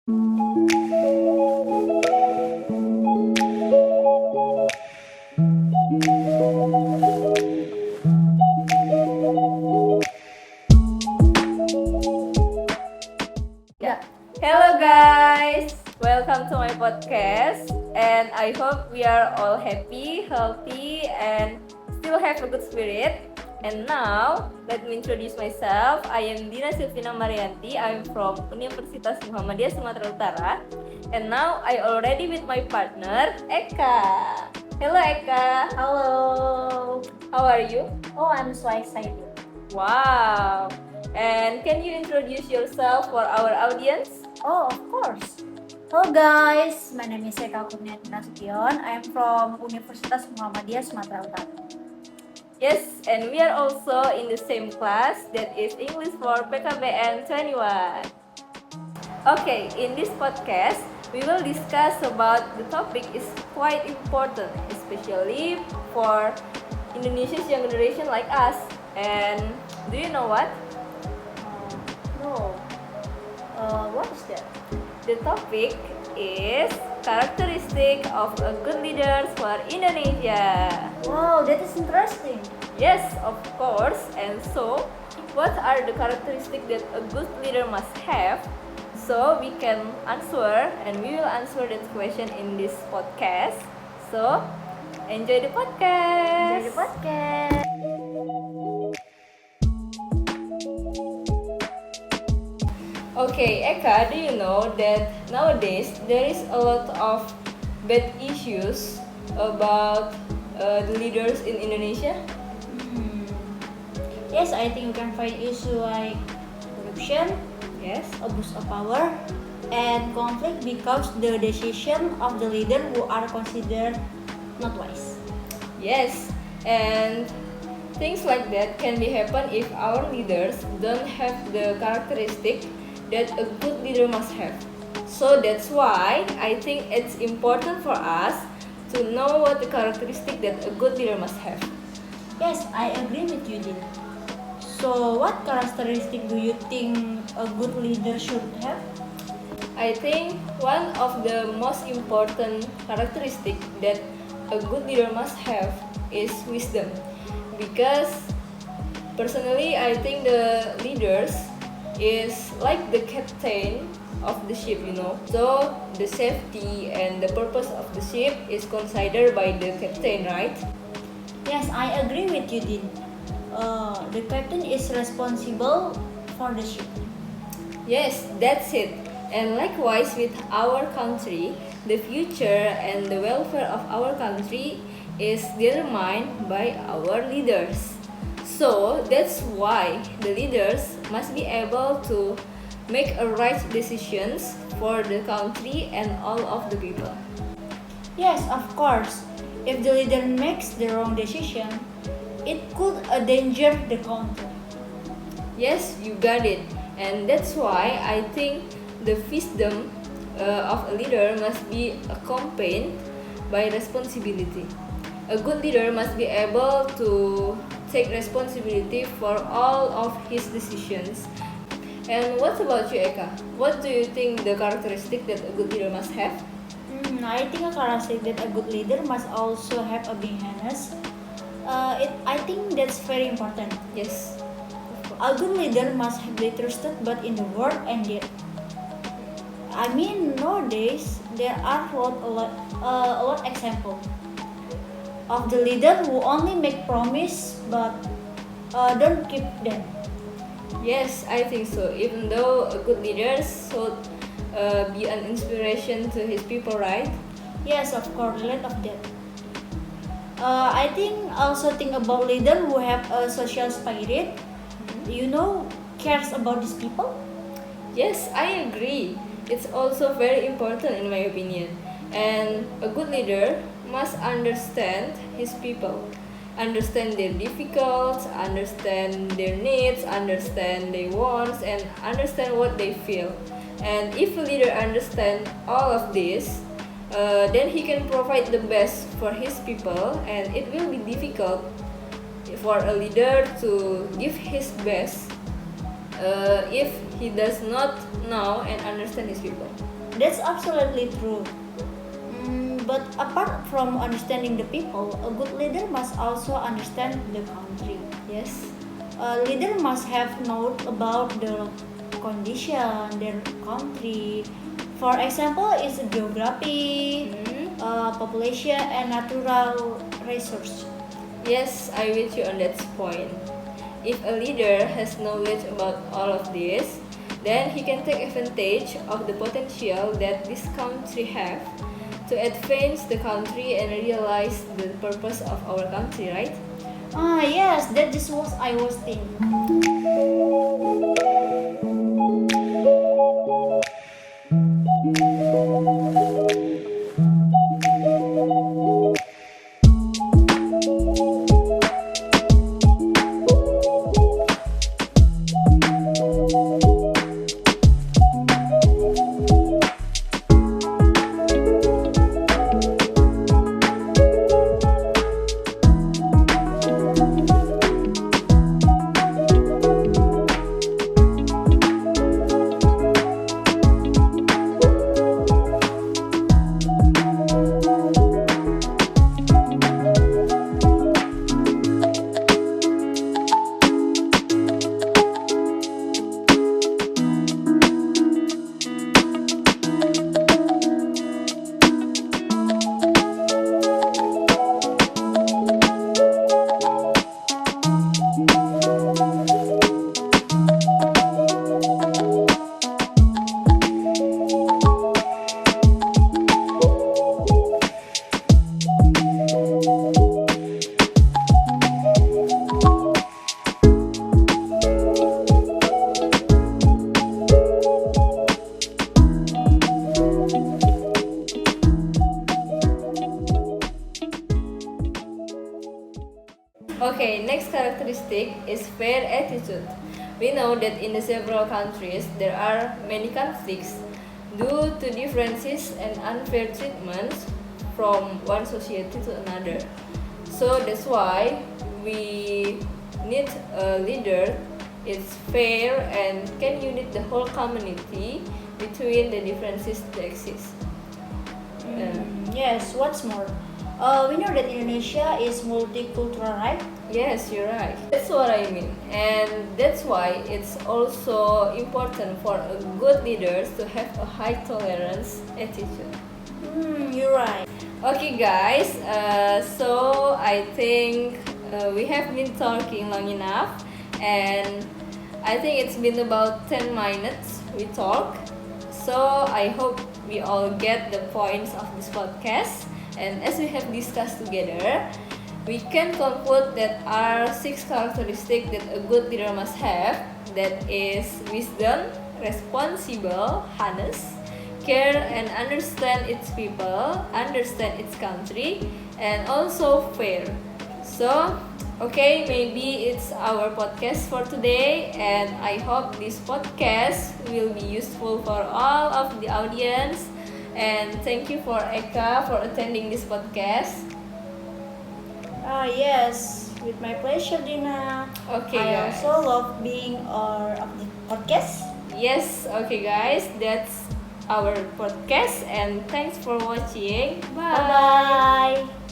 Hello guys, welcome to my podcast, and I hope we are all happy, healthy, and still have a good spirit. And now, let me introduce myself. I am Dina Silvina Maryanti. I am from Universitas Muhammadiyah, Sumatera Utara. And now, I already with my partner, Eka. Hello Eka. Hello. How are you? Oh, I'm so excited. Wow. And can you introduce yourself for our audience? Oh, of course. Hello guys, my name is Eka Dina Silvina. I am from Universitas Muhammadiyah, Sumatera Utara. Yes, and we are also in the same class, that is English for PKBN 21. Okay, in this podcast, we will discuss about the topic is quite important, especially for Indonesia's young generation like us. And do you know what? No. What is that? The topic is characteristic of a good leader for Indonesia. Wow, that is interesting. Yes, of course. And so, what are the characteristics that a good leader must have? So we can answer, and we will answer that question in this podcast. So, enjoy the podcast. Enjoy the podcast. Okay, Eka, do you know that nowadays there is a lot of bad issues about the leaders in Indonesia? Yes, I think you can find issues like corruption, Yes. abuse of power, and conflict because the decision of the leader who are considered not wise. Yes, and things like that can be happen if our leaders don't have the characteristic that a good leader must have. So that's why I think it's important for us to know what the characteristic that a good leader must have. Yes, I agree with you, Din. So, what characteristic do you think a good leader should have? I think one of the most important characteristic that a good leader must have is wisdom. Because personally, I think the leaders is like the captain of the ship, So the safety and the purpose of the ship is considered by the captain, right? Yes, I agree with you, Din. The captain is responsible for the ship. Yes, that's it. And likewise with our country, the future and the welfare of our country is determined by our leaders. So that's why the leaders must be able to make a right decisions for the country and all of the people. Yes, of course. If the leader makes the wrong decision, it could endanger the country. Yes, you got it. And that's why I think the wisdom of a leader must be accompanied by responsibility. A good leader must be able to take responsibility for all of his decisions. And what about you, Eka? What do you think the characteristic that a good leader must have? I think a characteristic that a good leader must also have a being honest. I think that's very important. Yes. A good leader must be trusted both in the word and deed. I mean, nowadays there are a lot example of the leader who only make promise but don't keep them. Yes, I think so. Even though a good leader should be an inspiration to his people, right? Yes, of course, lot of that. I think also think about leader who have a social spirit. Cares about these people. Yes, I agree. It's also very important in my opinion. And a good leader must understand his people, understand their difficulties, understand their needs, understand their wants, and understand what they feel. And if a leader understands all of this, then he can provide the best for his people, and it will be difficult for a leader to give his best if he does not know and understand his people. That's absolutely true. But apart from understanding the people, a good leader must also understand the country. Yes. A leader must have knowledge about the condition, their country. For example, its geography, population, and natural resource. Yes, I with you on that point. If a leader has knowledge about all of this, then he can take advantage of the potential that this country have to advance the country and realize the purpose of our country, right? Yes, that just what I was thinking. Okay, next characteristic is fair attitude. We know that in the several countries there are many conflicts due to differences and unfair treatments from one society to another. So that's why we need a leader is fair and can unite the whole community between the differences that exist. Yes, what's more? We know that Indonesia is multicultural, right? Yes, you're right. That's what I mean. And that's why it's also important for a good leader to have a high tolerance attitude. You're right. Okay, guys, so I think we have been talking long enough, and I think it's been about 10 minutes we talk. So I hope we all get the points of this podcast. And as we have discussed together, we can conclude that are 6 characteristics that a good leader must have. That is wisdom, responsible, honest, care and understand its people, understand its country, and also fair. So, okay, maybe it's our podcast for today, and I hope this podcast will be useful for all of the audience. And thank you for Eka for attending this podcast. Yes, with my pleasure, Dina. Okay, I guys. also love being of the podcast. Yes, okay, guys, that's our podcast, and thanks for watching. Bye. Bye bye.